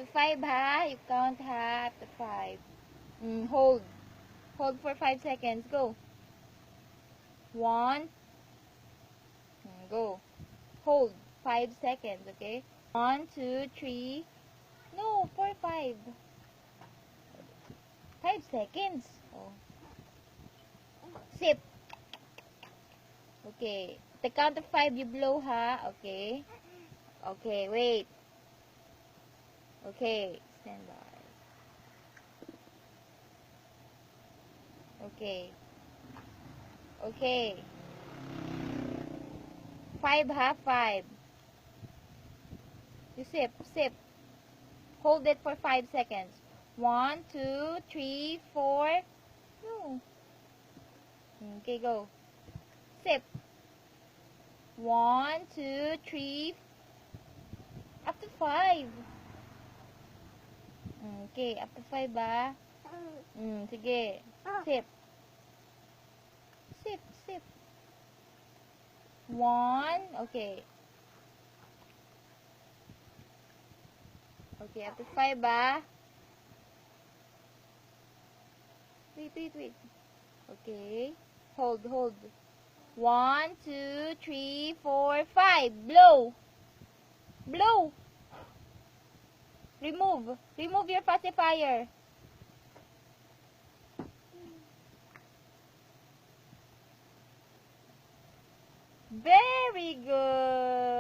After 5, ha? You count, ha? After 5. Hold. Hold for 5 seconds. Go. 1. Go. Hold. 5 seconds, okay? 1, 2, 3. No, 4, 5. 5 seconds. Oh. Sip. Okay. The count of 5, you blow, ha? Okay. Okay, wait. Okay. Stand by. Okay. Okay. 5, ha? 5. You sip. Sip. Hold it for 5 seconds. 1, 2, 3, 4. No. Okay, go. Sip. 1, 2, 3. Up to 5. Okay, up to 5 ba? Sige. Sip. Sip, sip. 1. Okay. Okay, up to 5 ba? Wait, wait, wait. Okay. Hold, hold. 1, 2, 3, 4, 5. Blow. Blow. Remove. Remove your pacifier. Very good.